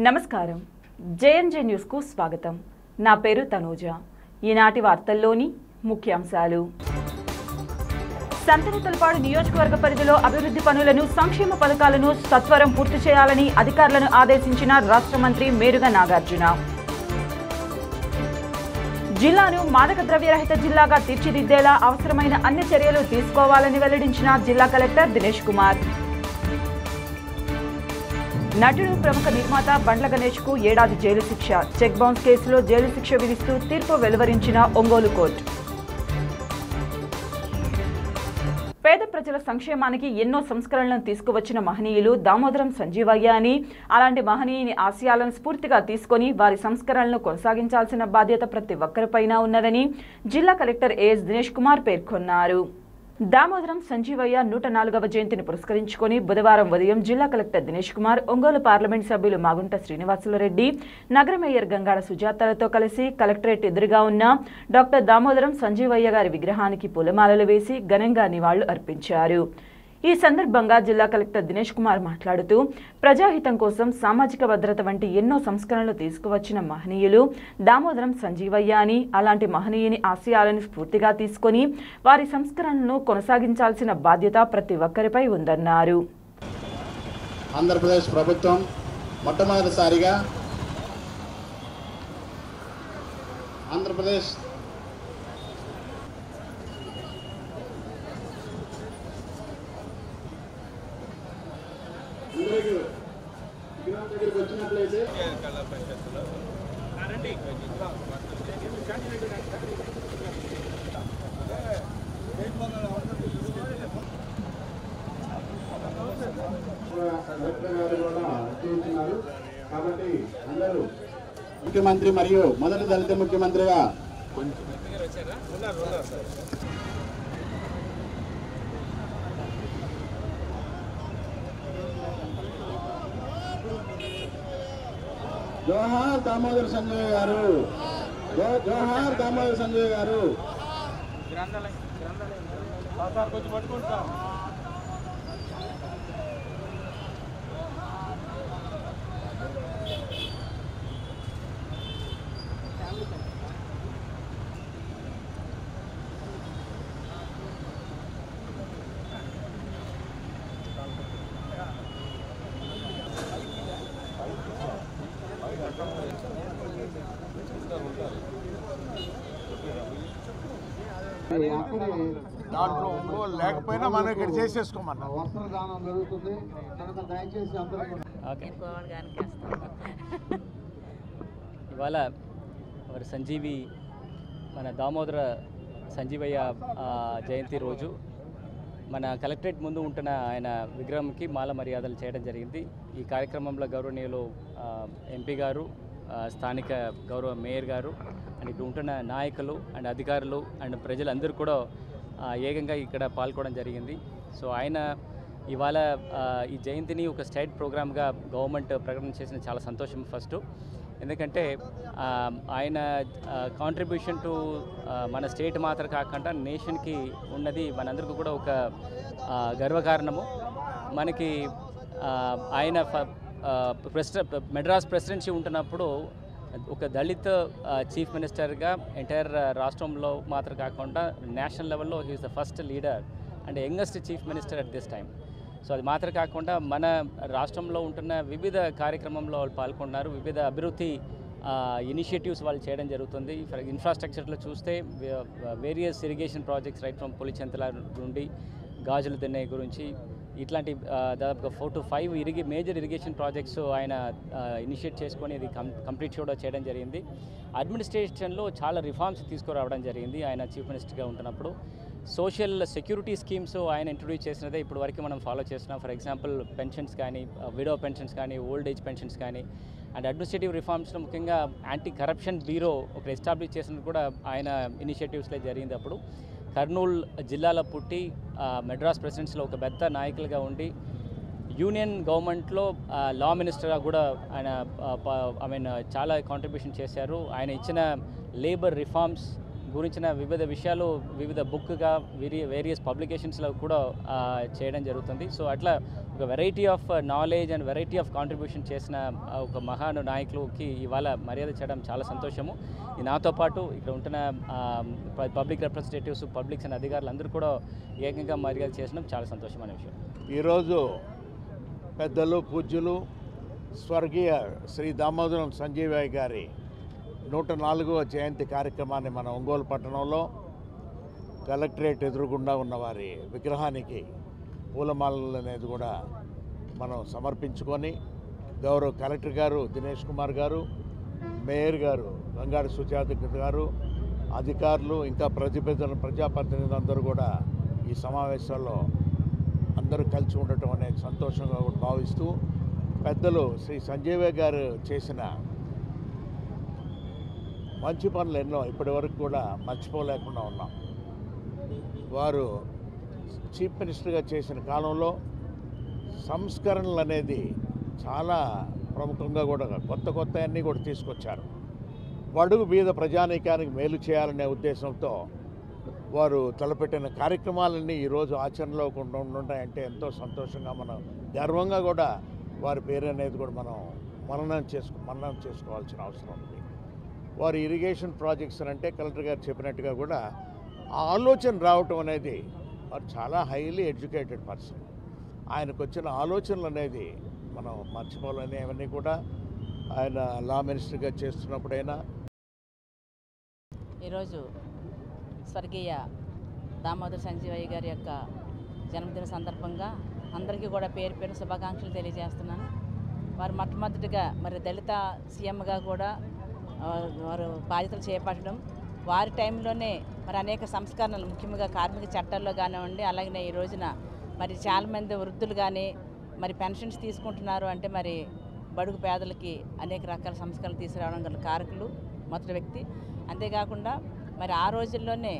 నమస్కారం JNJ news కు స్వాగతం నా పేరు తనూజ ఈనాటి వార్తల్లోని ముఖ్యాంశాలు సంతనూతలపాడు నియోజకవర్గ పరిధిలో అభివృద్ధి పనులను సంక్షేమ పథకాలను సత్వరం పూర్తి చేయాలని అధికారులను ఆదేశించిన రాష్ట్ర మంత్రి మేరుగ నాగార్జున జిల్లాను మాదక ద్రవ్యరహిత జిల్లాగా తీర్చిదిద్దేలా అవసరమైన అన్ని చర్యలు తీసుకోవాలని వెల్లడించిన జిల్లా కలెక్టర్ దినేష్ కుమార్ నటుడు ప్రముఖ నిర్మాత బండ్ల గణేష్ కు ఏడాది జైలు శిక్ష చెక్ బౌన్స్ కేసులో జైలు శిక్ష విధిస్తూ తీర్పు వెలువరించిన ఒంగోలు కోర్టు పేద ప్రజల సంక్షేమానికి ఎన్నో సంస్కరణలను తీసుకువచ్చిన మహనీయులు దామోదరం సంజీవయ్య అని అలాంటి మహనీయుని ఆశయాలను స్ఫూర్తిగా తీసుకొని వారి సంస్కరణలను కొనసాగించాల్సిన బాధ్యత ప్రతి ఒక్కరిపైన ఉన్నదని జిల్లా కలెక్టర్ ఏఎస్ దినేష్ కుమార్ పేర్కొన్నారు దామోదరం సంజీవయ్య 104వ జయంతిని పురస్కరించుకొని బుధవారం ఉదయం జిల్లా కలెక్టర్ దినేష్ కుమార్ ఒంగోలు పార్లమెంట్ సభ్యులు మాగుంట శ్రీనివాసులరెడ్డి నగర మేయర్ గంగాడ సుజాతలతో కలిసి కలెక్టరేట్ ఎదురుగా ఉన్న డాక్టర్ దామోదరం సంజీవయ్య గారి విగ్రహానికి పూలమాలలు వేసి ఘనంగా నివాళులు అర్పించారు ఈ సందర్భంగా జిల్లా కలెక్టర్ దినేష్ కుమార్ మాట్లాడుతూ ప్రజాహితం కోసం సామాజిక భద్రత వంటి ఎన్నో సంస్కరణలు తీసుకువచ్చిన మహనీయులు దామోదరం సంజీవయ్య అని అలాంటి మహనీయుని ఆశయాలను స్ఫూర్తిగా తీసుకొని వారి సంస్కరణలను కొనసాగించాల్సిన బాధ్యత ప్రతి ఒక్కరిపై ఉందన్నారు. ఆంధ్రప్రదేశ్ ప్రభుత్వం మొట్టమొదటిసారిగా ఆంధ్రప్రదేశ్ దగ్గరికి వచ్చినట్లయితే కాబట్టి అందరూ ముఖ్యమంత్రి మరియు మొదటి దళిత ముఖ్యమంత్రిగా జోహార్ దామోదర్ సంజయ్ గారు, జోహార్ దామోదర్ సంజయ్ గారు. దాంట్లో లేకపోయినా మనం ఇక్కడ చేసేసుకోమన్నా వస్త్రదానం జరుగుతుంది. దయచేసి ఇవాళ మరి సంజీవి మన దామోదర సంజీవయ్య జయంతి రోజు మన కలెక్టరేట్ ముందు ఉంటున్న ఆయన విగ్రహంకి మాల మర్యాదలు చేయడం జరిగింది. ఈ కార్యక్రమంలో గౌరవనీయులు ఎంపీ గారు, స్థానిక గౌరవ మేయర్ గారు అండ్ ఇక్కడ ఉంటున్న నాయకులు అండ్ అధికారులు అండ్ ప్రజలందరూ కూడా ఏకంగా ఇక్కడ పాల్గొనడం జరిగింది. సో ఆయన ఇవాళ ఈ జయంతిని ఒక స్టేట్ ప్రోగ్రామ్గా గవర్నమెంట్ ప్రకటన చేసిన చాలా సంతోషం ఫస్ట్. ఎందుకంటే ఆయన కాంట్రిబ్యూషన్ టు మన స్టేట్ మాత్రం కాకుండా నేషన్కి ఉన్నది మనందరికీ కూడా ఒక గర్వకారణము. మనకి ఆయన మెడ్రాస్ ప్రెసిడెన్సీ ఉంటున్నప్పుడు ఒక దళిత చీఫ్ మినిస్టర్గా ఎంటైర్ రాష్ట్రంలో మాత్రం కాకుండా నేషనల్ లెవెల్లో he is the first leader and youngest chief minister at this time. So అది మాత్రం కాకుండా మన రాష్ట్రంలో ఉంటున్న వివిధ కార్యక్రమంలో వాళ్ళు పాల్గొన్నారు. వివిధ అభివృద్ధి ఇనిషియేటివ్స్ వాళ్ళు చేయడం జరుగుతుంది. ఫర్ ఇన్ఫ్రాస్ట్రక్చర్లో చూస్తే various irrigation projects right from Pulichintala నుండి గాజుల దిన్నె గురించి ఇట్లాంటి దాదాపుగా 4 to 5 మేజర్ ఇరిగేషన్ ప్రాజెక్ట్స్ ఆయన ఇనిషియేట్ చేసుకొని ఇది కంప్లీట్ కూడా చేయడం జరిగింది. అడ్మినిస్ట్రేషన్లో చాలా రిఫార్మ్స్ తీసుకురావడం జరిగింది ఆయన చీఫ్ మినిస్టర్గా ఉంటున్నప్పుడు. సోషల్ సెక్యూరిటీ స్కీమ్స్ ఆయన ఇంట్రొడ్యూస్ చేసినదే ఇప్పుడు వరకు మనం ఫాలో చేస్తున్నాం. ఫర్ ఎగ్జాంపుల్ పెన్షన్స్ కానీ, విడో పెన్షన్స్ కానీ, ఓల్డ్ ఏజ్ పెన్షన్స్ కానీ అండ్ అడ్మినిస్ట్రేటివ్ రిఫార్మ్స్లో ముఖ్యంగా యాంటీ కరప్షన్ బ్యూరో ఒకటి ఎస్టాబ్లిష్ చేసినది కూడా ఆయన ఇనిషియేటివ్స్లో జరిగింది. అప్పుడు కర్నూలు జిల్లాలో పుట్టి మెడ్రాస్ ప్రెసిడెన్సీలో ఒక పెద్ద నాయకులుగా ఉండి యూనియన్ గవర్నమెంట్లో లా మినిస్టర్గా కూడా ఆయన చాలా కాంట్రిబ్యూషన్ చేశారు. ఆయన ఇచ్చిన లేబర్ రిఫార్మ్స్ గురించిన వివిధ విషయాలు వివిధ బుక్గా వేరియస్ పబ్లికేషన్స్లో కూడా చేయడం జరుగుతుంది. సో అట్లా ఒక variety of knowledge and variety of contribution చేసిన ఒక మహాను నాయకులకి ఇవాళ మర్యాద చేయడం చాలా సంతోషము. నాతో పాటు ఇక్కడ ఉంటున్న పబ్లిక్ రిప్రజెంటేటివ్స్, పబ్లిక్స్ అండ్ అధికారులు అందరూ కూడా ఏకంగా మర్యాద చేసడం చాలా సంతోషమైన విషయం. ఈరోజు పెద్దలు పూజ్యులు స్వర్గీయ శ్రీ దామోదరం సంజీవయ్య గారి 104వ జయంతి కార్యక్రమాన్ని మన ఒంగోలు పట్టణంలో కలెక్టరేట్ ఎదురుగుండా ఉన్న వారి విగ్రహానికి పూలమాలలు అనేది కూడా మనం సమర్పించుకొని గౌరవ కలెక్టర్ గారు దినేష్ కుమార్ గారు, మేయర్ గారు గంగాడి సుజాత గారు, అధికారులు, ఇంకా ప్రజాప్రతినిధులందరూ కూడా ఈ సమావేశాల్లో అందరూ కలిసి ఉండటం అనేది సంతోషంగా భావిస్తూ, పెద్దలు శ్రీ సంజీవయ్య గారు చేసిన మంచి పనులు ఎన్నో ఇప్పటి వరకు కూడా మర్చిపోలేకుండా ఉన్నాం. వారు చీఫ్ మినిస్టర్గా చేసిన కాలంలో సంస్కరణలు అనేది చాలా ప్రముఖంగా కూడా కొత్త అన్నీ కూడా తీసుకొచ్చారు. బడుగు బీద ప్రజానీకానికి మేలు చేయాలనే ఉద్దేశంతో వారు తలపెట్టిన కార్యక్రమాలన్నీ ఈరోజు ఆచరణలో ఉంటాయంటే ఎంతో సంతోషంగా, మనం గర్వంగా కూడా వారి పేరు అనేది కూడా మనం మననం చేసుకోవాల్సిన అవసరం ఉంది. వారు ఇరిగేషన్ ప్రాజెక్ట్స్ అంటే కలెక్టర్ గారు చెప్పినట్టుగా కూడా ఆ ఆలోచన రావటం అనేది, వారు చాలా హైలీ ఎడ్యుకేటెడ్ పర్సన్. ఆయనకు వచ్చిన ఆలోచనలు అనేది మనం మర్చిపోవాలని, అవన్నీ కూడా ఆయన లా మినిస్టర్గా చేస్తున్నప్పుడైనా. ఈరోజు స్వర్గీయ దామోదర సంజీవయ్య గారి యొక్క జన్మదిన సందర్భంగా అందరికీ కూడా పేరు పేరు శుభాకాంక్షలు తెలియజేస్తున్నాను. వారు మొట్టమొదటిగా మరి దళిత సీఎంగా కూడా వారు బాధ్యతలు చేపట్టడం, వారి టైంలోనే మరి అనేక సంస్కరణలు ముఖ్యంగా కార్మిక చట్టాల్లో కానివ్వండి, అలాగే ఈ రోజున మరి చాలామంది వృద్ధులు కానీ మరి పెన్షన్స్ తీసుకుంటున్నారు అంటే మరి బడుగు పేదలకి అనేక రకాల సంస్కరణలు తీసుకురావడం గల కారకులు మొదటి వ్యక్తి. అంతేకాకుండా మరి ఆ రోజుల్లోనే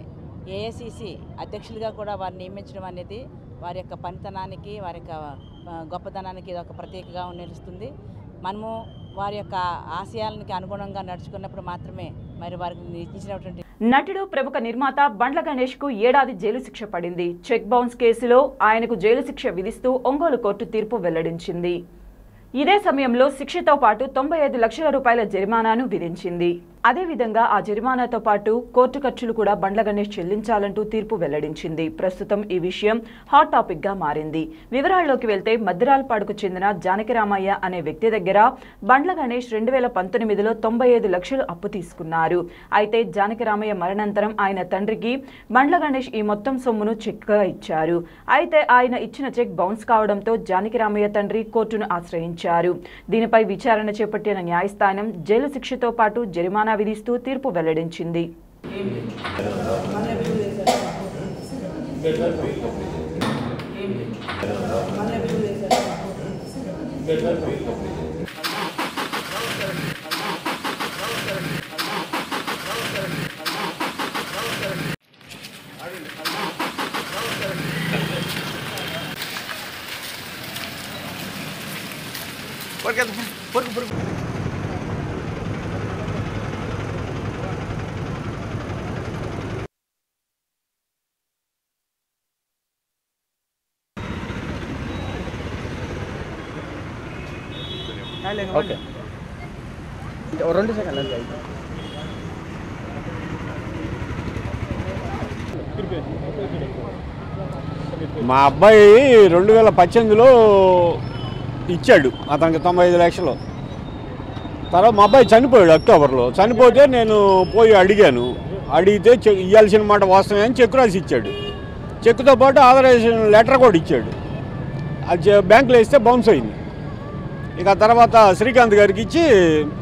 ఏఐసిసి అధ్యక్షులుగా కూడా వారిని నియమించడం అనేది వారి యొక్క పనితనానికి, వారి యొక్క గొప్పతనానికి ఇది ఒక ప్రత్యేకగా నిలుస్తుంది. మనము వారి యొక్క ఆశయాలకి అనుగుణంగా నడుచుకున్నప్పుడు మాత్రమే మరి వారికి ఇచ్చినటువంటి. నటుడు ప్రముఖ నిర్మాత బండ్ల గణేష్ కు ఏడాది జైలు శిక్ష పడింది. చెక్ బౌన్స్ కేసులో ఆయనకు జైలు శిక్ష విధిస్తూ ఒంగోలు కోర్టు తీర్పు వెల్లడించింది. ఇదే సమయంలో శిక్షతో పాటు 95 లక్షల రూపాయల జరిమానాను విధించింది. అదేవిధంగా ఆ జరిమానాతో పాటు కోర్టు ఖర్చులు కూడా బండ్ల గణేష్ చెల్లించాలంటూ తీర్పు వెల్లడించింది. ప్రస్తుతం ఈ విషయం హాట్ టాపిక్ గా మారింది. వివరాల్లోకి వెళ్తే మద్దిరాలపాడుకు చెందిన జానకిరామయ్య అనే వ్యక్తి దగ్గర బండ్ల గణేష్ 2019లో 95 లక్షలు అప్పు తీసుకున్నారు. అయితే జానకిరామయ్య మరణానంతరం ఆయన తండ్రికి బండ్ల గణేష్ ఈ మొత్తం సొమ్మును చెక్గా ఇచ్చారు. అయితే ఆయన ఇచ్చిన చెక్ బౌన్స్ కావడంతో జానకిరామయ్య తండ్రి కోర్టును ఆశ్రయించారు. దీనిపై విచారణ చేపట్టిన న్యాయస్థానం జైలు శిక్షతో పాటు జరిమానా విధిస్తూ తీర్పు వెల్లడించింది. ఓకే, 2 సెకండ్లు అంతే. మా అబ్బాయి 2018లో ఇచ్చాడు అతనికి 95 లక్షలు. తర్వాత మా అబ్బాయి చనిపోయాడు అక్టోబర్లో. చనిపోతే నేను పోయి అడిగాను. అడిగితే ఇవ్వాల్సిన మాట వాస్తవమే అని చెక్ రాసి ఇచ్చాడు. చెక్తో పాటు ఆథరైజేషన్ లెటర్ కూడా ఇచ్చాడు. అది బ్యాంకులో ఇస్తే బౌన్స్ అయింది. ఇక తర్వాత శ్రీకాంత్ గారికి ఇచ్చి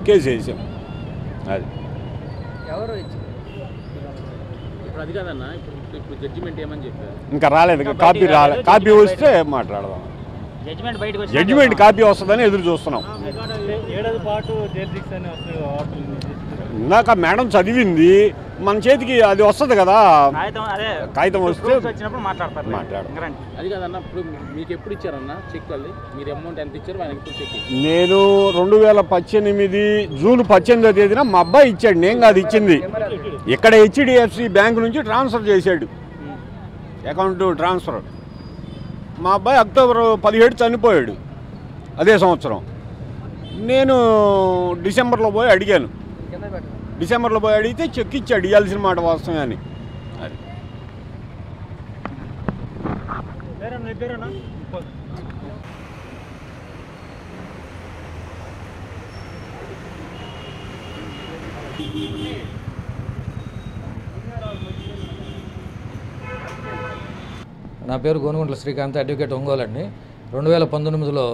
కేసు వేసాం. అది ఎవరు ఇప్పుడు అది కాదన్నా, ఇప్పుడు జడ్జిమెంట్ ఏమని చెప్పారు? ఇంకా రాలేదు, కాపీ రాలేదు. కాపీ వస్తే మాట్లాడదాం. జడ్జిమెంట్ కాపీ వస్తుందని ఎదురు చూస్తున్నాం. ఇందాక మేడం చదివింది, మన చేతికి అది వస్తుంది కదా, కాగితం వస్తే మాట్లాడతారు. అది కాదన్న, ఇప్పుడు మీకు ఎప్పుడు ఇచ్చారన్న చెక్? అది మీరు అమౌంట్ ఎంత ఇచ్చారు? చెక్ నేను 2018 జూన్ 18వ తేదీన మా అబ్బాయి ఇచ్చాడు, నేను కాదు ఇచ్చింది. ఇక్కడ హెచ్డిఎఫ్సి బ్యాంక్ నుంచి ట్రాన్స్ఫర్ చేశాడు, అకౌంట్ ట్రాన్స్ఫర్. మా అబ్బాయి అక్టోబర్ 17 చనిపోయాడు అదే సంవత్సరం. నేను డిసెంబర్లో పోయి అడిగాను, డిసెంబర్లో పోయి అడిగితే చెక్ ఇచ్చాడు, ఇవ్వాల్సిన మాట వాస్తవమే అని. అది నా పేరు గోనుగుంట్ల శ్రీకాంత్, అడ్వకేట్ ఒంగోలు అండి. 2019లో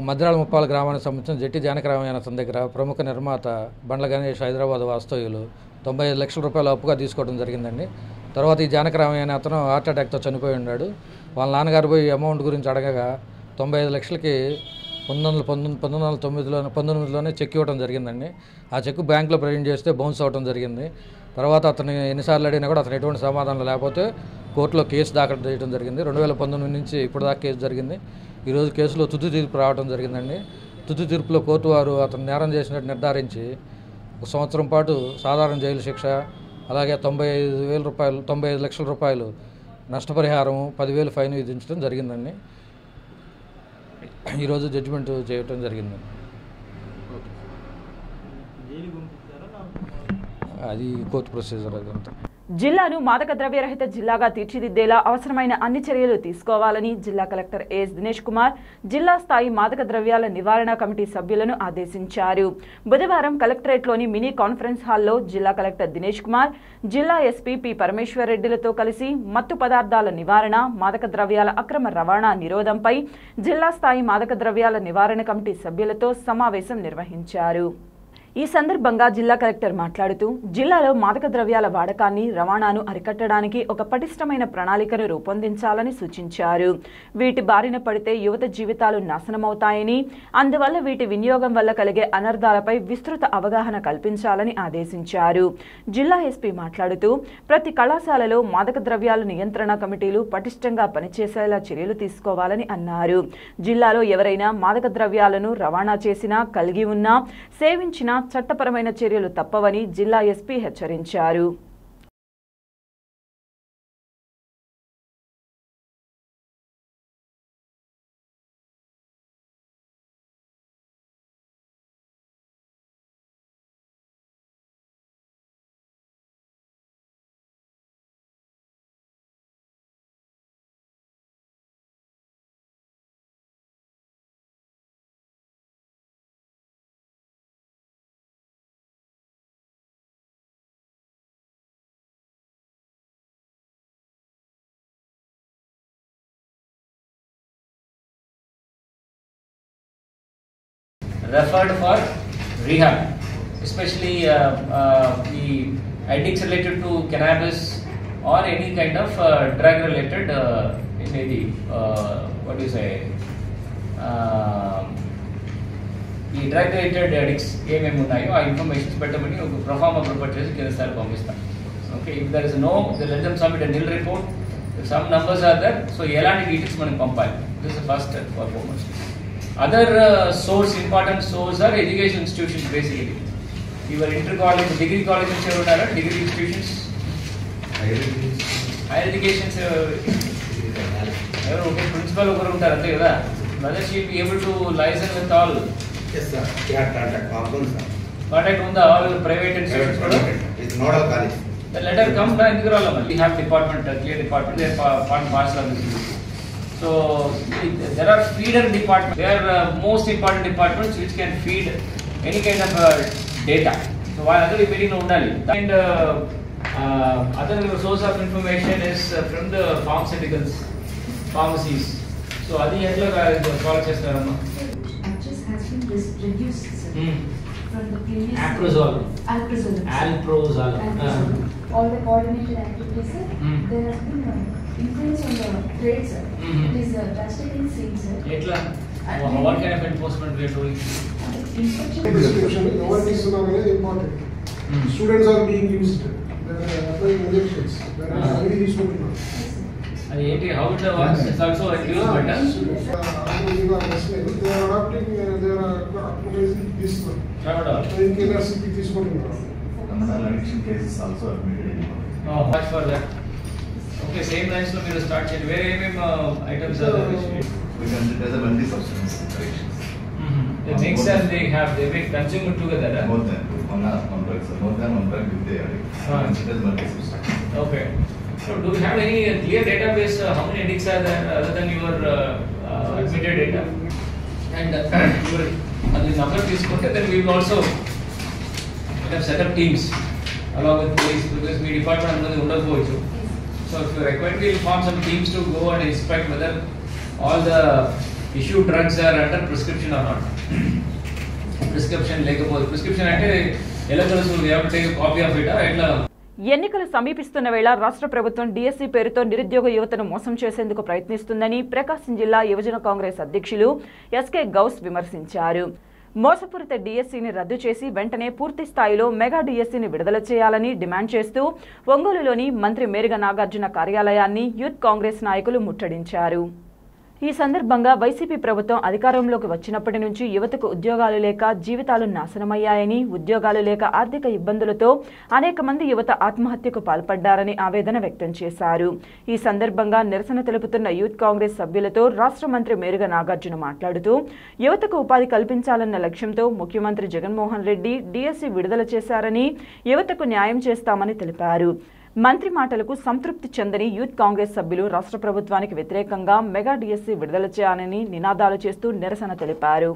మద్రాల ముప్పాల గ్రామానికి సంబంధించిన జట్టి జానకరామయ్య అతని దగ్గర ప్రముఖ నిర్మాత బండ్ల గణేష్ హైదరాబాద్ వాస్తవ్యులు 95 లక్షల రూపాయలు అప్పుగా తీసుకోవడం జరిగిందండి. తర్వాత ఈ జానకరామయ్య అనే అతను హార్ట్ అటాక్తో చనిపోయి ఉన్నాడు. వాళ్ళ నాన్నగారు పోయి అమౌంట్ గురించి అడగగా 95 లక్షలకి 1919లోనే చెక్ ఇవ్వడం జరిగిందండి. ఆ చెక్ బ్యాంకులో ప్రజెంట్ చేస్తే బౌన్స్ అవ్వడం జరిగింది. తర్వాత అతను ఎన్నిసార్లు అడిగినా కూడా అతను ఎటువంటి సమాధానం లేకపోతే కోర్టులో కేసు దాఖలు చేయడం జరిగింది. 2019 నుంచి ఇప్పుడు దాకా కేసు జరిగింది. ఈరోజు కేసులో తుది తీర్పు రావడం జరిగిందండి. తుది తీర్పులో కోర్టు వారు అతను నేరం చేసినట్టు నిర్ధారించి 1 సంవత్సరం పాటు సాధారణ జైలు శిక్ష, అలాగే 95 లక్షల రూపాయలు నష్టపరిహారం, 10,000 ఫైన్ విధించడం జరిగిందండి. ఈరోజు జడ్జిమెంట్ చేయటం జరిగింది. అది కోర్టు ప్రొసీజర్. అదంతా జిల్లాను మాదక ద్రవ్యరహిత జిల్లాగా తీర్చిదిద్దేలా అవసరమైన అన్ని చర్యలు తీసుకోవాలని జిల్లా కలెక్టర్ ఏఎస్ దినేష్ కుమార్ జిల్లా స్థాయి మాదక ద్రవ్యాల నివారణ కమిటీ సభ్యులను ఆదేశించారు. బుధవారం కలెక్టరేట్లోని మినీ కాన్ఫరెన్స్ హాల్లో జిల్లా కలెక్టర్ దినేష్ కుమార్, జిల్లా ఎస్పీ పి పరమేశ్వర్ రెడ్డిలతో కలిసి మత్తు పదార్థాల నివారణ, మాదక ద్రవ్యాల అక్రమ రవాణా నిరోధంపై జిల్లా స్థాయి మాదక ద్రవ్యాల నివారణ కమిటీ సభ్యులతో సమావేశం నిర్వహించారు. ఈ సందర్భంగా జిల్లా కలెక్టర్ మాట్లాడుతూ జిల్లాలో మాదక ద్రవ్యాల వాడకాన్ని, రవాణాను అరికట్టడానికి ఒక పటిష్టమైన ప్రణాళికను రూపొందించాలని సూచించారు. వీటి బారిన పడితే యువత జీవితాలు నాశనమవుతాయని, అందువల్ల వీటి వినియోగం వల్ల కలిగే అనర్థాలపై విస్తృత అవగాహన కల్పించాలని ఆదేశించారు. జిల్లా ఎస్పీ మాట్లాడుతూ ప్రతి కళాశాలలో మాదక ద్రవ్యాల నియంత్రణ కమిటీలు పటిష్టంగా పనిచేసేలా చర్యలు తీసుకోవాలని అన్నారు. జిల్లాలో ఎవరైనా మాదక ద్రవ్యాలను రవాణా చేసినా, కలిగి ఉన్నా, సేవించినా చట్టపరమైన చర్యలు తప్పవని జిల్లా ఎస్పీ హెచ్చరించారు. Referred for rehab, especially the addicts related to cannabis or any kind of drug related what do you say, the drug related addicts ఏమేమి ఉన్నాయో ఆ ఇన్ఫర్మేషన్స్ పెట్టమని ఒక ప్రొఫార్మా ప్రిపేర్ చేసి కింద సార్ పంపిస్తాం. Okay, if there is no, they let them submit a nil report. If some numbers are there, so ఎలాంటి details మనకి పంపాలి. This is the first step for foremost. Other important source are education institutions basically. Your inter-college, degree colleges are degree institutions. Higher education principal whether she be able to license with all. Yes sir, Contact on the all private institutions. It's not a college. The letter comes down. We have department, clear department, they are part and parcel of this. So there are feeder departments. They are most important departments which can feed any kind of data. So while other meeting undali, and other source of information is from the pharmaceuticals, pharmacies. So adi etla call chestarama. Access has been reduced from the previous. Alprozol. All the coordinated activities, there has been influence on the trade, sir. It is drastically increasing, sir. What kind of enforcement we are doing? Prescription, government is important. Students are being used. There are applying injections. There are already useful. How it works? It's also reduced better. They are adopting. They are optimizing this one. In KRCP, this one. Another addiction case is also admitted in Mumbai. Oh, much for that. Okay, same lines lo మీరు start చేయండి. Where items are We consider as a multi-substance addictions. The mix and they may consume it together. More than one drug, so more than one drug with the addict. Consider as multi-substance. Okay. So do you have any clear database? How many addicts are there other than your admitted data? And your number తీసుకుంటే then we will also have set up teams along with police because me department అనేది ఉండకపోవచ్చు. So if you require, we will form some teams to go and inspect whether all the issued drugs are under prescription or not. Prescription లేకపోతే prescription అంటే ఎలా తెలుసు? We have to take a copy of it. ఎట్లా? ఎన్నికలు సమీపిస్తున్న వేళ రాష్ట్ర ప్రభుత్వం డిఎస్సీ పేరుతో నిరుద్యోగ యువతను మోసం చేసేందుకు ప్రయత్నిస్తుందని ప్రకాశం జిల్లా యువజన కాంగ్రెస్ అధ్యక్షులు ఎస్కే గౌస్ విమర్శించారు. మోసపూరిత డిఎస్సీని రద్దు చేసి వెంటనే పూర్తి స్థాయిలో మెగా డిఎస్సీని విడుదల చేయాలని డిమాండ్ చేస్తూ ఒంగోలులోని మంత్రి మేరుగ నాగార్జున కార్యాలయాన్ని యూత్ కాంగ్రెస్ నాయకులు ముట్టడించారు. ఈ సందర్భంగా వైసీపీ ప్రభుత్వం అధికారంలోకి వచ్చినప్పటి నుంచి యువతకు ఉద్యోగాలు లేక జీవితాలు నాశనమయ్యాయని, ఉద్యోగాలు లేక ఆర్థిక ఇబ్బందులతో అనేక మంది యువత ఆత్మహత్యకు పాల్పడ్డారని ఆవేదన వ్యక్తం చేశారు. ఈ సందర్భంగా నిరసన తెలుపుతున్న యూత్ కాంగ్రెస్ సభ్యులతో రాష్ట్ర మంత్రి మేరుగ నాగార్జున మాట్లాడుతూ యువతకు ఉపాధి కల్పించాలన్న లక్ష్యంతో ముఖ్యమంత్రి జగన్మోహన్ రెడ్డి డిఎస్సీ విడుదల చేశారని, యువతకు న్యాయం చేస్తామని తెలిపారు. మంత్రి మాటలకు సంతృప్తి చెందని యూత్ కాంగ్రెస్ సభ్యులు రాష్ట్ర ప్రభుత్వానికి వ్యతిరేకంగా మెగా డిఎస్సీ విడుదల చేయాలని నినాదాలు చేస్తూ నిరసన తెలిపారు.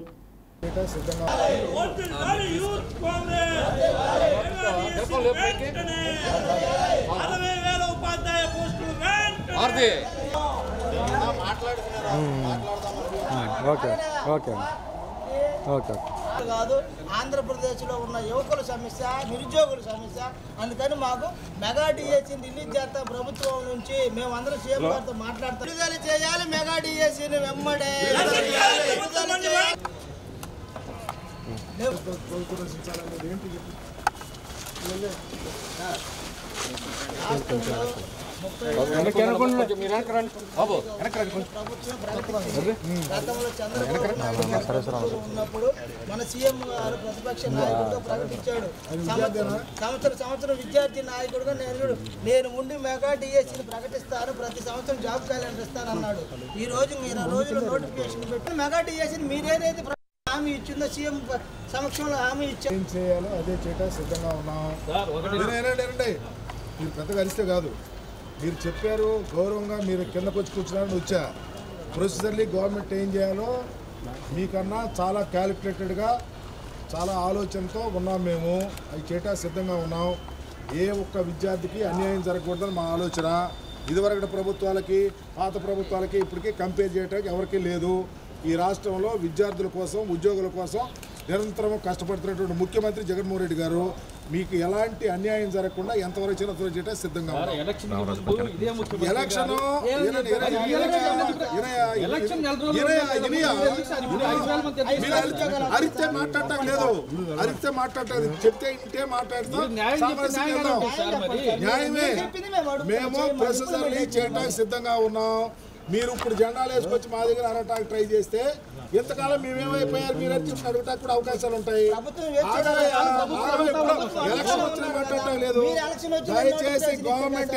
కాదు, ఆంధ్రప్రదేశ్లో ఉన్న యువకుల సమస్య, నిరుద్యోగుల సమస్య. అందుకని మాకు మెగా డిఎస్సీని రిలీజ్ చేస్తాం. ప్రభుత్వం నుంచి మేము అందరం సీఎం గారితో మాట్లాడతాం. విడుదల చేయాలి మెగా డిఎస్సీని వెంబడే గతంలో ఉన్నప్పుడు మన సీఎం గారు ప్రతిపక్ష నాయకుడిగా ప్రకటించాడు. సంవత్సరం విద్యార్థి నాయకుడుగా నేను ఉండి మెగా డిఎస్సీని ప్రకటిస్తాను, ప్రతి సంవత్సరం జాబ్ క్యాలెండర్ ఇస్తానన్నాడు. ఈ రోజు 20 రోజులు నోటిఫికేషన్ పెట్టి మెగా డిఎస్సీని మీరేదైతే హామీ ఇచ్చిందో సీఎం సమక్షంలో హామీ ఇచ్చారు. ఏం చేయాలో అదే చేయడానికి సిద్ధంగా ఉన్నాం. మీరు పెద్దగా అరిస్తే కాదు, మీరు చెప్పారు గౌరవంగా, మీరు కిందకు వచ్చి కూర్చున్నారని వచ్చా. ప్రొసీజర్లీ గవర్నమెంట్ ఏం చేయాలో మీకన్నా చాలా క్యాలిక్యులేటెడ్గా, చాలా ఆలోచనతో ఉన్నాం. మేము అవి చేయడానికి సిద్ధంగా ఉన్నాం. ఏ ఒక్క విద్యార్థికి అన్యాయం జరగకూడదని మా ఆలోచన. ఇదివరకటి ప్రభుత్వాలకి, పాత ప్రభుత్వాలకి ఇప్పటికీ కంపేర్ చేయడానికి ఎవరికీ లేదు. ఈ రాష్ట్రంలో విద్యార్థుల కోసం, ఉద్యోగుల కోసం నిరంతరం కష్టపడుతున్నటువంటి ముఖ్యమంత్రి జగన్మోహన్ రెడ్డి గారు మీకు ఎలాంటి అన్యాయం జరగకుండా ఎంతవరకు చేయడం చేయడానికి సిద్ధంగా ఉన్నారు. అరిస్తే మాట్లాడటం లేదు, అరిస్తే మాట్లాడటం చెప్తే ఇంటే మాట్లాడతాం. న్యాయమే, మేము ప్రొసీజర్లీ చేయడానికి సిద్ధంగా ఉన్నాం. మీరు ఇప్పుడు జెండాలు వేసుకొచ్చి మా దగ్గర అరటానికి ట్రై చేస్తే ఇంతకాలం మేమేమైపోయారు మీరు అడగటానికి కూడా అవకాశాలు ఉంటాయి. ఎలక్షన్ వచ్చినా మాట్లాడటం లేదు. దయచేసి గవర్నమెంట్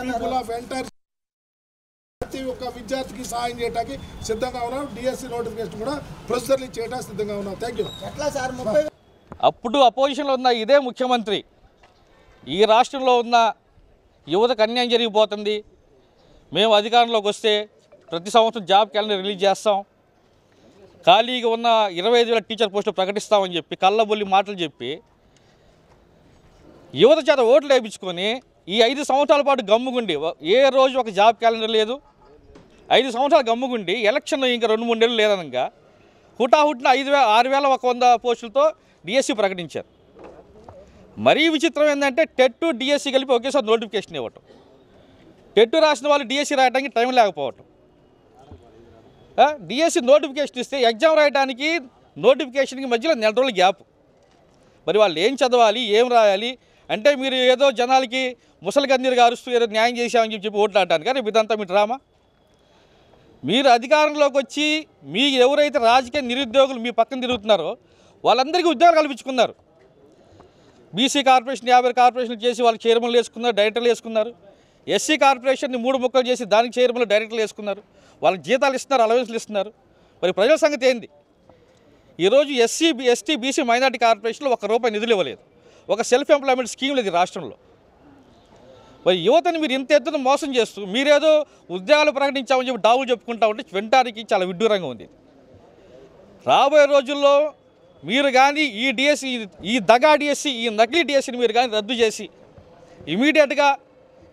పీపుల్ ఆఫ్ ఎంటైర్ ప్రతి ఒక్క విద్యార్థికి సాయం చేయడానికి సిద్ధంగా ఉన్నాం. డిఎస్సీ నోటిఫికేషన్ కూడా ప్రొసీజర్లీ చేయడానికి సిద్ధంగా ఉన్నాం. Thank you. అప్పుడు అపోజిషన్లో ఉన్న ఇదే ముఖ్యమంత్రి ఈ రాష్ట్రంలో ఉన్న యువతకు అన్యాయం జరిగిపోతుంది, మేము అధికారంలోకి వస్తే ప్రతి సంవత్సరం జాబ్ క్యాలెండర్ రిలీజ్ చేస్తాం, ఖాళీగా ఉన్న 25,000 టీచర్ పోస్టులు ప్రకటిస్తామని చెప్పి కళ్ళబొల్లి మాటలు చెప్పి యువత చేత ఓట్లు వేయించుకొని ఈ 5 సంవత్సరాల పాటు గమ్ముగుండి ఏ రోజు ఒక జాబ్ క్యాలెండర్ లేదు. 5 సంవత్సరాలు గమ్ముగుండి ఎలక్షన్ ఇంకా 2-3 నెలలు లేదనగా హుటాహుటిన 6,100 పోస్టులతో డిఎస్సీ ప్రకటించారు. మరీ విచిత్రం ఏంటంటే టెట్ డిఎస్సీ కలిపి ఒకేసారి నోటిఫికేషన్ ఇవ్వటం, టెట్ రాసిన వాళ్ళు డిఎస్సీ రాయడానికి టైం లేకపోవటం, డిఎస్సీ నోటిఫికేషన్ ఇస్తే ఎగ్జామ్ రాయడానికి నోటిఫికేషన్కి మధ్యలో 4 రోజుల గ్యాప్. మరి వాళ్ళు ఏం చదవాలి, ఏం రాయాలి అంటే మీరు ఏదో జనాలకి ముసలి గన్నీరుగా అరుస్తూ ఏదో న్యాయం చేశామని చెప్పి ఓట్లాడటానికి కానీ ఇదంతా మీ డ్రామా. మీరు అధికారంలోకి వచ్చి మీ ఎవరైతే రాజకీయ నిరుద్యోగులు మీ పక్కన తిరుగుతున్నారో వాళ్ళందరికీ ఉద్యోగాలు కల్పించుకున్నారు. బీసీ కార్పొరేషన్ 50 కార్పొరేషన్లు చేసి వాళ్ళు చైర్మన్లు వేసుకున్నారు, డైరెక్టర్లు వేసుకున్నారు. ఎస్సీ కార్పొరేషన్ని 3 ముక్కలు చేసి దానికి చైర్మన్లు, డైరెక్టర్లు వేసుకున్నారు. వాళ్ళకి జీతాలు ఇస్తున్నారు, అలవెన్స్లు ఇస్తున్నారు. మరి ప్రజల సంగతి ఏంది? ఈరోజు ఎస్సీ, ఎస్టీ, బీసీ, మైనార్టీ కార్పొరేషన్లో ₹1 నిధులు ఇవ్వలేదు. ఒక సెల్ఫ్ ఎంప్లాయ్మెంట్ స్కీమ్ లేదు రాష్ట్రంలో. మరి యువతని మీరు ఇంత ఎత్తున మోసం చేస్తూ మీరేదో ఉద్యోగాలు ప్రకటించామని చెప్పి డావులు చెప్పుకుంటా ఉంటే వినటానికి చాలా విడ్డూరంగా ఉంది. రాబోయే రోజుల్లో మీరు కానీ ఈ డిఎస్సి, ఈ దగా డిఎస్సి, ఈ నకిలీ డిఎస్సిని మీరు కానీ రద్దు చేసి ఇమీడియట్గా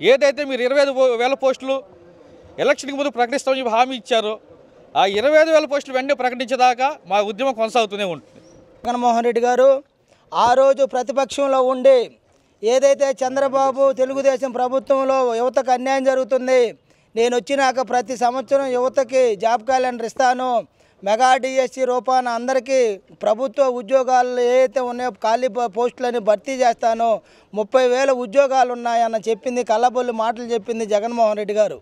ఏదైతే మీరు 25,000 పోస్టులు ఎలక్షన్కి ముందు ప్రకటిస్తామని చెప్పి హామీ ఇచ్చారో ఆ 25,000 పోస్టులు వెంటనే ప్రకటించేదాకా మా ఉద్యమం కొనసాగుతూనే ఉంటుంది. జగన్మోహన్ రెడ్డి గారు ఆ రోజు ప్రతిపక్షంలో ఉండి ఏదైతే చంద్రబాబు తెలుగుదేశం ప్రభుత్వంలో యువతకు అన్యాయం జరుగుతుంది, నేను వచ్చినాక ప్రతి సంవత్సరం యువతకి జాబ్ క్యాలెండర్ ఇస్తాను, మెగా డిఎస్సి రూపాన అందరికీ ప్రభుత్వ ఉద్యోగాలు ఏదైతే ఉన్నాయో ఖాళీ పోస్టులని భర్తీ చేస్తాను, 30,000 ఉద్యోగాలు ఉన్నాయన్న చెప్పింది, కళ్ళబొల్లి మాటలు చెప్పింది జగన్మోహన్ రెడ్డి గారు.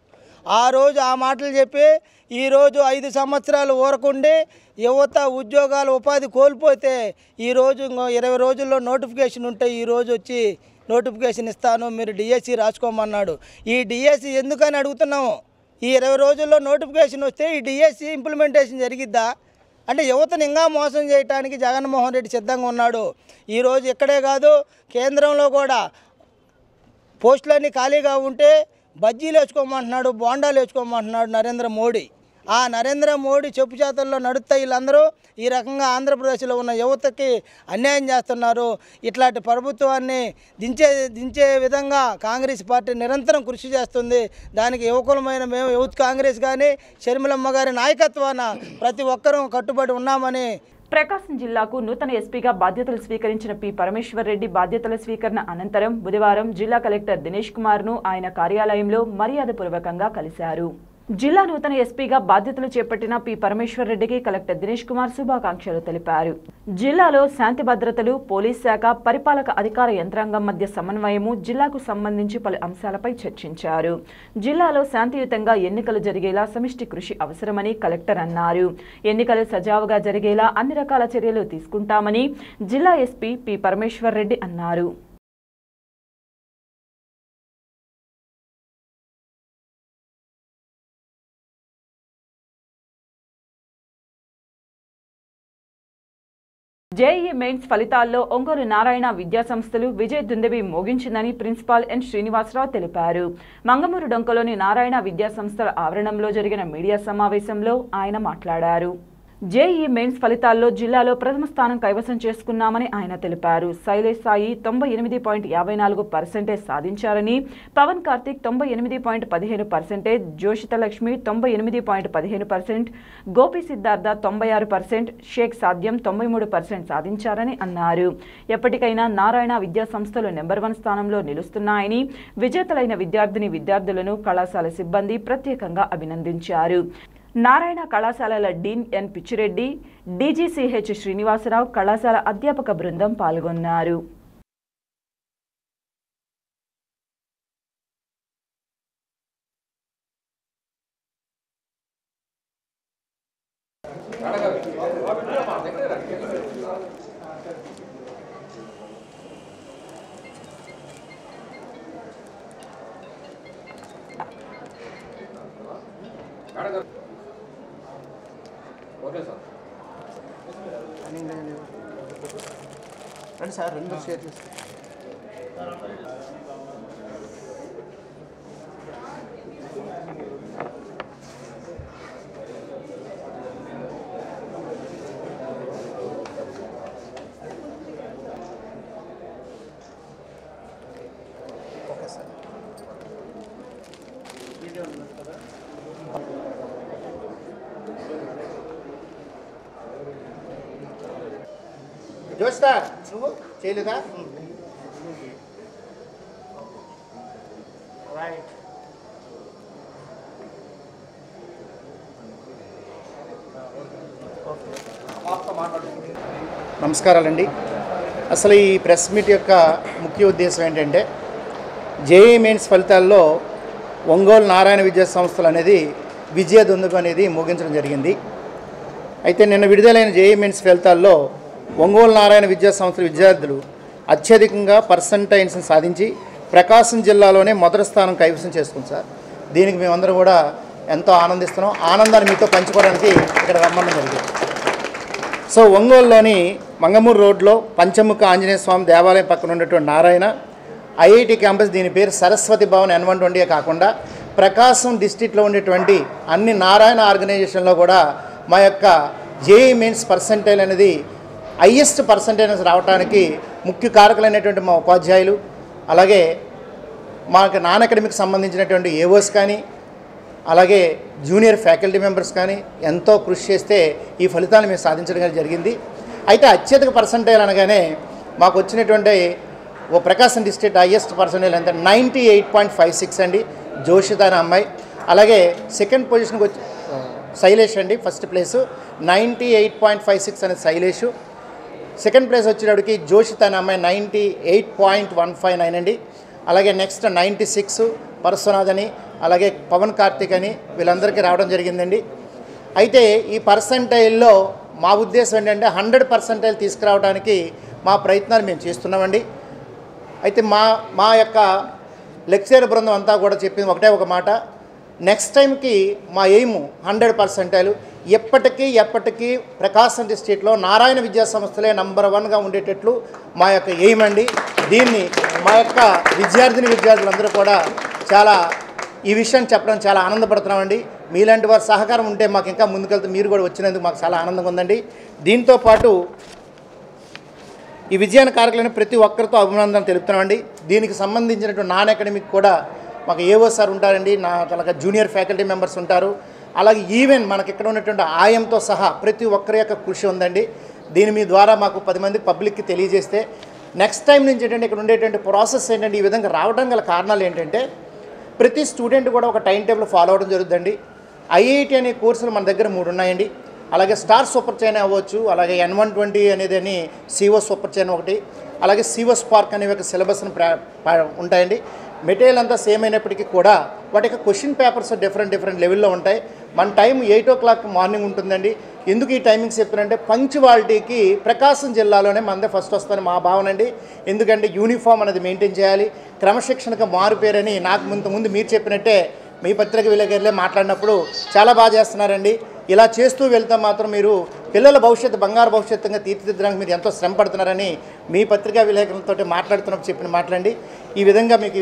ఆ రోజు ఆ మాటలు చెప్పి ఈరోజు 5 సంవత్సరాలు ఊరకుండి యువత ఉద్యోగాలు ఉపాధి కోల్పోతే ఈరోజు 20 రోజుల్లో నోటిఫికేషన్ ఉంటే ఈరోజు వచ్చి నోటిఫికేషన్ ఇస్తాను, మీరు డిఎస్సి రాసుకోమన్నాడు. ఈ డిఎస్సి ఎందుకని అడుగుతున్నాము? ఈ 20 రోజుల్లో నోటిఫికేషన్ వస్తే ఈ డిఎస్సి ఇంప్లిమెంటేషన్ జరిగిద్దా అంటే యువతను ఇంకా మోసం చేయడానికి జగన్మోహన్ రెడ్డి సిద్ధంగా ఉన్నాడు. ఈరోజు ఇక్కడే కాదు కేంద్రంలో కూడా పోస్టులన్నీ ఖాళీగా ఉంటే బజ్జీలు వేసుకోమంటున్నాడు, బోండాలు వేసుకోమంటున్నాడు నరేంద్ర మోడీ. ఆ నరేంద్ర మోడీ చెప్పు చేతల్లో నడుస్తా వీళ్ళందరూ ఈ రకంగా ఆంధ్రప్రదేశ్లో ఉన్న యువతకి అన్యాయం చేస్తున్నారు. ఇట్లాంటి ప్రభుత్వాన్ని దించే విధంగా కాంగ్రెస్ పార్టీ నిరంతరం కృషి చేస్తుంది. దానికి యువకులమైన మేము యూత్ కాంగ్రెస్ కానీ షర్మిలమ్మ గారి నాయకత్వాన ప్రతి ఒక్కరూ కట్టుబడి ఉన్నామని. ప్రకాశం జిల్లాకు నూతన ఎస్పీగా బాధ్యతలు స్వీకరించిన పి పరమేశ్వర్ రెడ్డి బాధ్యతల స్వీకరణ అనంతరం బుధవారం జిల్లా కలెక్టర్ దినేష్ కుమార్ను ఆయన కార్యాలయంలో మర్యాదపూర్వకంగా కలిశారు. జిల్లా నూతన ఎస్పీగా బాధ్యతలు చేపట్టిన పి పరమేశ్వర్ రెడ్డికి కలెక్టర్ దినేష్ కుమార్ శుభాకాంక్షలు తెలిపారు. జిల్లాలో శాంతి భద్రతలు, పోలీస్ శాఖ, పరిపాలక అధికార యంత్రాంగం మధ్య సమన్వయము, జిల్లాకు సంబంధించి పలు అంశాలపై చర్చించారు. జిల్లాలో శాంతియుతంగా ఎన్నికలు జరిగేలా సమిష్టి కృషి అవసరమని కలెక్టర్ అన్నారు. ఎన్నికలు సజావుగా జరిగేలా అన్ని రకాల చర్యలు తీసుకుంటామని జిల్లా ఎస్పీ పి పరమేశ్వర్ రెడ్డి అన్నారు. జేఈఈ మెయిన్స్ ఫలితాల్లో ఒంగోలు నారాయణ విద్యాసంస్థలు విజయ దుందుబి మోగించిందని ప్రిన్సిపాల్ ఎన్ శ్రీనివాసరావు తెలిపారు. మంగమూరు డొంకలోని నారాయణ విద్యాసంస్థల ఆవరణంలో జరిగిన మీడియా సమావేశంలో ఆయన మాట్లాడారు. జేఈఈ మెయిన్స్ ఫలితాల్లో జిల్లాలో ప్రథమ స్థానం కైవసం చేసుకున్నామని ఆయన తెలిపారు. శైలేష్ సాయి 98.54% సాధించారని, పవన్ కార్తిక్ 98.15%, జోషిత లక్ష్మి 98.15%, గోపి సిద్ధార్థ 96%, షేక్ సాధ్యం 93% సాధించారని అన్నారు. ఎప్పటికైనా నారాయణ విద్యాసంస్థలు నెంబర్ 1 స్థానంలో నిలుస్తున్నాయని, విజేతలైన విద్యార్థులను కళాశాల సిబ్బంది ప్రత్యేకంగా అభినందించారు. నారాయణ కళాశాలల డీన్ ఎన్ పిచ్చిరెడ్డి, డీజీసీహెచ్ శ్రీనివాసరావు, కళాశాల అధ్యాపక బృందం పాల్గొన్నారు. రండి సార్, 2 షేర్ చేసి ఓకే సార్. వీడియో ఉంది కదా, జోస్తా నువ్వు చేయలేదా? రైట్. నమస్కారాలండి. అసలు ఈ ప్రెస్ మీట్ యొక్క ముఖ్య ఉద్దేశం ఏంటంటే జేఈఈ మెయిన్స్ ఫలితాల్లో ఒంగోలు నారాయణ విద్యా సంస్థలు అనేది విజయ దుందుబి అనేది ముగించడం జరిగింది. అయితే నిన్న విడుదలైన జేఈఈ మెయిన్స్ ఫలితాల్లో ఒంగోలు నారాయణ విద్యా సంస్థల విద్యార్థులు అత్యధికంగా పర్సంటైల్స్ని సాధించి ప్రకాశం జిల్లాలోనే మొదటి స్థానం కైవసం చేసుకుంది సార్. దీనికి మేమందరం కూడా ఎంతో ఆనందిస్తున్నాం. ఆనందాన్ని మీతో పంచుకోవడానికి ఇక్కడ రమ్మడం జరిగింది. సో ఒంగోలులోని మంగమూరు రోడ్లో పంచముఖ ఆంజనేయ స్వామి దేవాలయం పక్కన ఉన్నటువంటి నారాయణ ఐఐటి క్యాంపస్, దీని పేరు సరస్వతి భవన్ N120 కాకుండా ప్రకాశం డిస్ట్రిక్ట్లో ఉండేటువంటి అన్ని నారాయణ ఆర్గనైజేషన్లో కూడా మా యొక్క జేఈ మెయిన్స్ పర్సంటైల్ అనేది హైయెస్ట్ పర్సంటేజ్ రావడానికి ముఖ్య కారకులైనటువంటి మా ఉపాధ్యాయులు, అలాగే మాకు నాన్ అకాడమిక్ సంబంధించినటువంటి ఏఓస్ కానీ అలాగే జూనియర్ ఫ్యాకల్టీ మెంబర్స్ కానీ ఎంతో కృషి చేస్తే ఈ ఫలితాన్ని మేము సాధించడం జరిగింది. అయితే అత్యధిక పర్సంటైల్ అనగానే మాకు వచ్చినటువంటి ఓ ప్రకాశం డిస్ట్రిక్ట్ హైయెస్ట్ పర్సంటైల్ అంటే 98.56 అండి, జోషిత అనే అమ్మాయి. అలాగే సెకండ్ పొజిషన్కి వచ్చి శైలేష్ అండి, ఫస్ట్ ప్లేసు 98.56 అనేది శైలేష్. సెకండ్ ప్లేస్ వచ్చేటప్పటికి జోషిత అనే అమ్మాయి 98.159 అండి. అలాగే నెక్స్ట్ 96 పరశునాథ్ అని, అలాగే పవన్ కార్తిక్ అని వీళ్ళందరికీ రావడం జరిగిందండి. అయితే ఈ పర్సంటైల్లో మా ఉద్దేశం ఏంటంటే 100% తీసుకురావడానికి మా ప్రయత్నాలు మేము చేస్తున్నామండి. అయితే మా యొక్క లెక్చరర్ బృందం అంతా కూడా చెప్పింది ఒకటే ఒక మాట, నెక్స్ట్ టైంకి మా ఎయిమ్ 100%. ఎప్పటికీ ప్రకాశం డిస్ట్రిక్ట్లో నారాయణ విద్యా సంస్థలే నంబర్ 1గా ఉండేటట్లు మా యొక్క ఎయిమ్ అండి. దీన్ని మా యొక్క విద్యార్థులందరూ కూడా చాలా ఈ విషయాన్ని చెప్పడం చాలా ఆనందపడుతున్నామండి. మీలాంటి వారి సహకారం ఉంటే మాకు ఇంకా ముందుకెళ్తే మీరు కూడా వచ్చినందుకు మాకు చాలా ఆనందంగా ఉందండి. దీంతోపాటు ఈ విజయాన్ని కారకులైన ప్రతి ఒక్కరితో అభినందనలు తెలుపుతున్నామండి. దీనికి సంబంధించినటువంటి నాన్ అకాడమిక్ కూడా మాకు ఏఓ సార్ ఉంటారండి, అలాగే జూనియర్ ఫ్యాకల్టీ మెంబర్స్ ఉంటారు. అలాగే ఈవెన్ మనకి ఇక్కడ ఉన్నటువంటి ఆయంతో సహా ప్రతి ఒక్కరి యొక్క కృషి ఉందండి. దీని మీ ద్వారా మాకు 10 మంది పబ్లిక్కి తెలియజేస్తే నెక్స్ట్ టైం నుంచి ఏంటంటే ఇక్కడ ఉండేటువంటి ప్రాసెస్ ఏంటంటే ఈ విధంగా రావడం గల కారణాలు ఏంటంటే ప్రతి స్టూడెంట్ కూడా ఒక టైం టేబుల్ ఫాలో అవ్వడం జరుగుతుందండి. ఐఐటి అనే కోర్సులు మన దగ్గర 3 ఉన్నాయండి. అలాగే స్టార్ సూపర్ చైన్ అవ్వచ్చు, అలాగే N120 అనేది అని సిఓ సూపర్ చైన్ ఒకటి, అలాగే సిఓ స్పార్క్ అనే ఒక సిలబస్ను ఉంటాయండి. మెటీరియల్ అంతా సేమ్ అయినప్పటికీ కూడా వాటి యొక్క క్వశ్చన్ పేపర్స్ డిఫరెంట్ లెవెల్లో ఉంటాయి. మన టైం 8 o'clock మార్నింగ్ ఉంటుందండి. ఎందుకు ఈ టైమింగ్స్ చెప్తున్నారంటే పంక్చువాలిటీకి ప్రకాశం జిల్లాలోనే మనదే ఫస్ట్ వస్తుందని మా భావన అండి. ఎందుకంటే యూనిఫామ్ అనేది మెయింటైన్ చేయాలి, క్రమశిక్షణకు మారుపేరని నాకు ముందు మీరు చెప్పినట్టే మీ పత్రిక విలేకరులే మాట్లాడినప్పుడు చాలా బాగా చేస్తున్నారండి. ఇలా చేస్తూ వెళ్తే మాత్రం మీరు పిల్లల భవిష్యత్తు బంగారు భవిష్యత్తుగా తీర్చిదిద్దడానికి మీరు ఎంతో శ్రమ పడుతున్నారని మీ పత్రికా విలేకరులతో మాట్లాడుతున్నప్పుడు చెప్పిన మాటలండి. ఈ విధంగా మీకు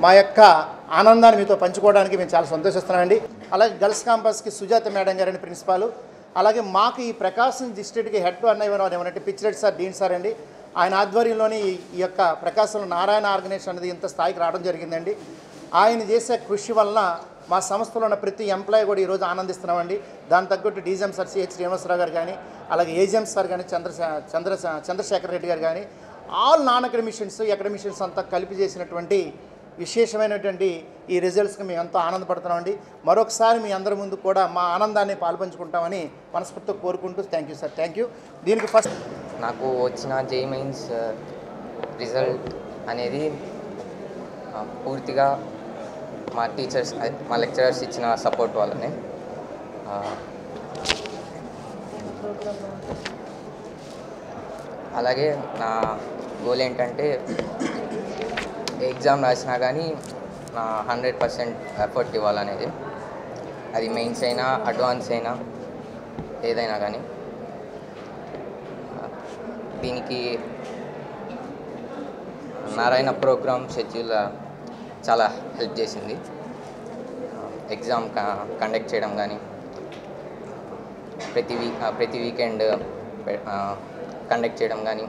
మా యొక్క ఆనందాన్ని మీతో పంచుకోవడానికి మేము చాలా సంతోషిస్తున్నామండి. అలాగే గర్ల్స్ క్యాంపస్కి సుజాత మేడం గారని ప్రిన్సిపాల్, అలాగే మాకు ఈ ప్రకాశం డిస్ట్రిక్ట్కి హెడ్ అన్నయ్య ఏమంటే పిచ్చిరెడ్డి సార్, డీన్ సార్ అండి. ఆయన ఆధ్వర్యంలోని ఈ యొక్క ప్రకాశంలో నారాయణ ఆర్గనైజేషన్ అనేది ఇంత స్థాయికి రావడం జరిగిందండి. ఆయన చేసే కృషి వలన మా సంస్థలో ఉన్న ప్రతి ఎంప్లాయీ కూడా ఈరోజు ఆనందిస్తున్నామండి. దాని తగ్గట్టు డీజీఎం సార్ సిహెచ్ శ్రీనివాసరావు గారు కానీ, అలాగే ఏజీఎం సార్ కానీ చంద్రశేఖర్ రెడ్డి గారు కానీ, ఆల్ నాన్ అకాడమిషియన్స్ అంతా కలిపి చేసినటువంటి విశేషమైనటువంటి ఈ రిజల్ట్స్కి మేము ఎంతో ఆనందపడుతున్నామండి. మరొకసారి మీ అందరి ముందు కూడా మా ఆనందాన్ని పాల్పంచుకుంటామని మనస్ఫూర్తిగా కోరుకుంటూ thank you sir, thank you. దీనికి ఫస్ట్ నాకు వచ్చిన జేఈ మెయిన్స్ రిజల్ట్ అనేది పూర్తిగా మా టీచర్స్, మా లెక్చరర్స్ ఇచ్చిన సపోర్ట్ వల్లనే. అలాగే నా గోల్ ఏంటంటే ఎగ్జామ్ రాసినా కానీ నా 100% ఎఫర్ట్ ఇవ్వాలనేది. అది మెయిన్స్ అయినా అడ్వాన్స్ అయినా ఏదైనా కానీ. దీనికి నారాయణ ప్రోగ్రామ్ షెడ్యూల్ చాలా హెల్ప్ చేసింది. ఎగ్జామ్ కండక్ట్ చేయడం కానీ, ప్రతి వీకెండ్ కండక్ట్ చేయడం కానీ,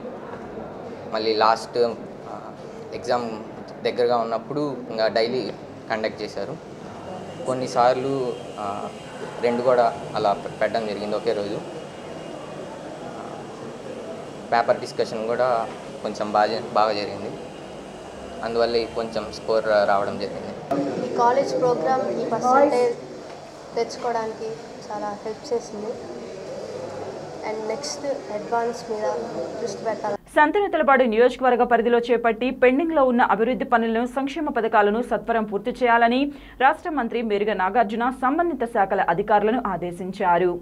మళ్ళీ లాస్ట్ ఎగ్జామ్ దగ్గరగా ఉన్నప్పుడు ఇంకా డైలీ కండక్ట్ చేశారు. కొన్నిసార్లు 2 కూడా అలా పెట్టడం జరిగింది ఒకే రోజు. పేపర్ డిస్కషన్ కూడా కొంచెం బాగా జరిగింది. అందువల్ల కొంచెం స్కోర్ రావడం జరిగింది. ఈ కాలేజ్ ప్రోగ్రామ్ ఈ పర్సంటేజ్ తెచ్చుకోవడానికి చాలా హెల్ప్ చేసింది. అండ్ నెక్స్ట్ అడ్వాన్స్ మీద దృష్టి పెట్టాలి. సంతనూతలపాడు నియోజకవర్గ పరిధిలో చేపట్టి పెండింగ్లో ఉన్న అభివృద్ధి పనులను, సంక్షేమ పథకాలను సత్వరం పూర్తి చేయాలని రాష్ట్ర మంత్రి మేరుగ నాగార్జున సంబంధిత శాఖల అధికారులను ఆదేశించారు.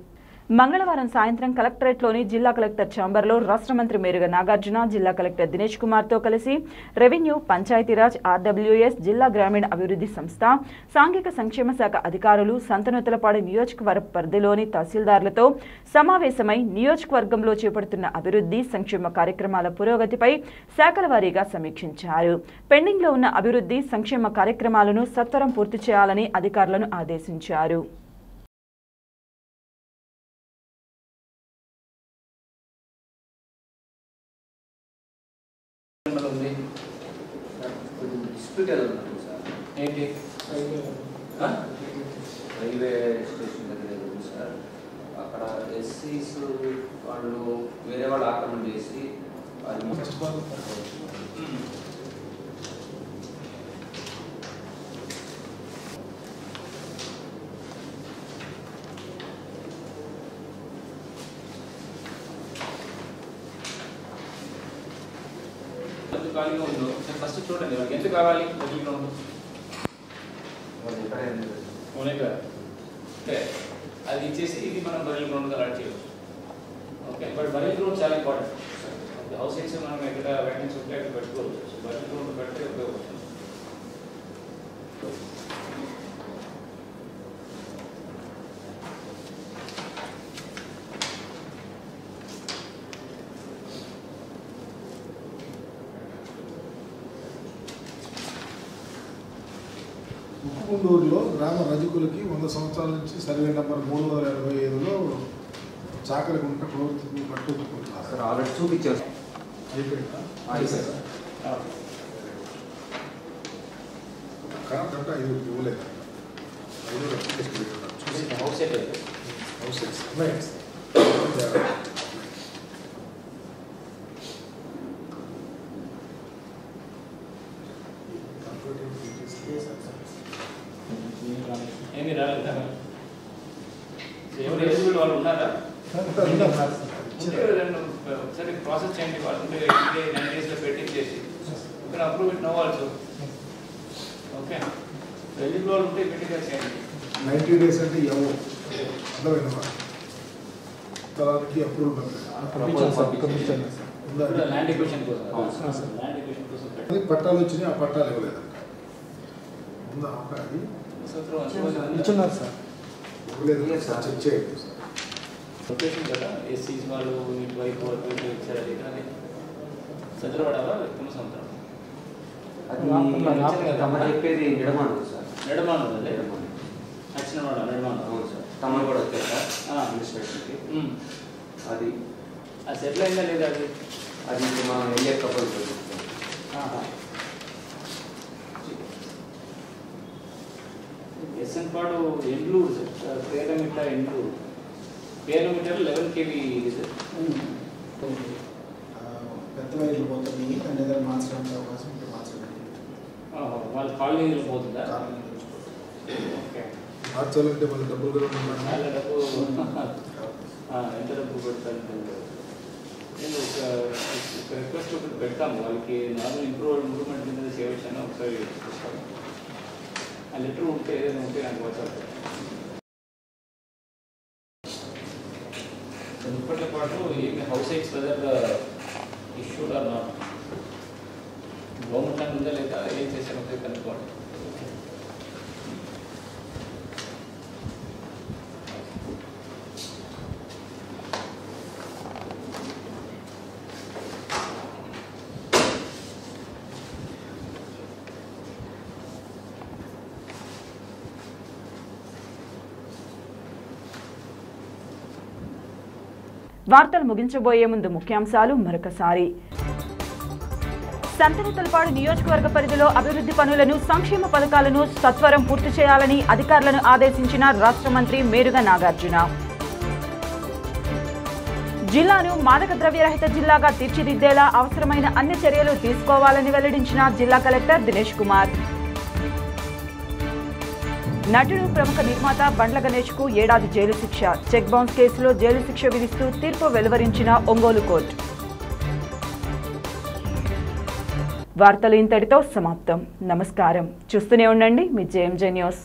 మంగళవారం సాయంత్రం కలెక్టరేట్లోని జిల్లా కలెక్టర్ ఛాంబర్లో రాష్ట్ర మంత్రి మేరుగ నాగార్జున, జిల్లా కలెక్టర్ దినేష్ కుమార్తో కలిసి రెవెన్యూ, పంచాయతీరాజ్, ఆర్డబ్ల్యూఎస్, జిల్లా గ్రామీణ అభివృద్ధి సంస్థ, సాంఘిక సంక్షేమ శాఖ అధికారులు, సంతనూతలపాడు నియోజకవర్గ పరిధిలోని తహసీల్దార్లతో సమావేశమై నియోజకవర్గంలో చేపడుతున్న అభివృద్ధి సంక్షేమ కార్యక్రమాల పురోగతిపై శాఖల వారీగా సమీక్షించారు. పెండింగ్లో ఉన్న అభివృద్ధి సంక్షేమ కార్యక్రమాలను సత్వరం పూర్తి చేయాలని అధికారులను ఆదేశించారు. ఏంటి రైల్వే స్టేషన్ దగ్గర ఉంది సార్. అక్కడ ఎస్సీస్ వాళ్ళు వేరే వాళ్ళు ఆక్రమణ చేసి ఖాళీగా ఉందో ఫస్ట్ చూడండి, వాళ్ళకి ఎంత కావాలి ఖాళీగా ఉందో ఓకే, అది ఇచ్చేసి ఇది మనం బరిల్ గ్రౌండ్గా అలాట్ చేయవచ్చు. ఓకే, బట్ బరిల్ గ్రౌండ్ చాలా ఇంపార్టెంట్. హౌస్ హెడ్స్ మనం ఎక్కడ వ్యాకెన్సీ ఉంటే అక్కడ పెట్టుకోవచ్చు. బరిల్ గ్రౌండ్ పెడితే ఉపయోగపడుతుంది. ఉప్పుకుండూరులో గ్రామ రజకులకి 100 సంవత్సరాల నుంచి సర్వే నెంబర్ 385లో చాకలి గుంట ప్రవృత్తిని పట్టుకుంటున్నారు. సార్ ఆల్రెడీ చూపించారు. కాకుండా 5 ఇవ్వలేదు. 5 అప్లికేషన్ పెట్టారు. హౌస్ హెడ్స్ ఏమి రాలేదా? ఎవరు ఎలిజిబుల్ వాళ్ళు ఉన్నారా? ఒకసారి ప్రాసెస్ చేయండి. వాళ్ళు 9 డేస్లో పెట్టించేసి approve it no also. Okay, eligible వాళ్ళు ఉంటే పెట్టిగా చేయండి. 90 డేస్ అంటే ఎవరు అర్థమైనా తర్వాతకి అప్రూవ్ ల్యాండ్ ఎక్విజిషన్ కోసం పట్టాలు వచ్చినాయి. ఆ పట్టాలు ఇవ్వలేదంట. ఉందా ఒక అది ఇచ్చున్నారు సార్. ఇవ్వలేదు సార్, చెక్ చేయండి సార్. లొకేషన్ కదా ఎస్సీస్ వాళ్ళు ఇటువైపు అటువైపు ఇచ్చారు. అది కానీ చంద్రవాడవా తుమ్మసముద్రం చెప్పేది నిడమాను సార్. నిడమాను అదే నచ్చినవాడ నిడమాను. అవును సార్. తమను కూడా వచ్చారు సార్ అడ్మినిస్ట్రేషన్కి. అది అది సెటిల్ అయిందా లేదా? అది మనం వెళ్ళే కబుల్ ఎస్ఎన్పాడు ఎండ్లూరు సార్. పేరమిట ఎండ్లూరు. పేరమిటర్ 11 kV సార్. పెద్ద వైర్లు పోతుంది. దాని దగ్గర మార్చడానికి అవకాశం ఉంటే మార్చడానికి వాళ్ళ కాలనీలో పోతుందా? ఓకే, మార్చాలంటే మళ్ళీ డబ్బులు కూడా చాలా డబ్బు. ఎంత డబ్బు పెడతాను? నేను ఒక రిక్వెస్ట్ ఒకటి పెడతాము వాళ్ళకి. నార్మల్ ఇంప్రూవ్మెంట్ కింద చేయవచ్చాను. ఒకసారి చూస్తాను. ఆ లెటర్ ఉంటే ఏదైనా ఉంటే నాకు వాట్సాప్. ఇప్పటితో పాటు ఏమి house heads weather issued or not, government ఉందా లేదా, ఏం చేశారో కనుక్కోండి. వార్తలు ముగించబోయే ముందు ముఖ్యాంశాలు మరొకసారి. సంతనూతలపాడు నియోజకవర్గ పరిధిలో అభివృద్ధి పనులను, సంక్షేమ పథకాలను సత్వరం పూర్తి చేయాలని అధికారులను ఆదేశించిన రాష్ట్ర మంత్రి మేరుగ నాగార్జున. జిల్లాను మాదక ద్రవ్యరహిత జిల్లాగా తీర్చిదిద్దేలా అవసరమైన అన్ని చర్యలు తీసుకోవాలని వెల్లడించిన జిల్లా కలెక్టర్ దినేష్ కుమార్. నటుడు, ప్రముఖ నిర్మాత బండ్ల గణేష్కు 7 ఏళ్ల జైలు శిక్ష. చెక్ బౌన్స్ కేసులో జైలు శిక్ష విధిస్తూ తీర్పు వెలువరించిన ఒంగోలు కోర్టు. వార్తలు ఇంతటితో సమాప్తం. నమస్కారం. చూస్తూనే ఉండండి మీ జేఎంజే న్యూస్.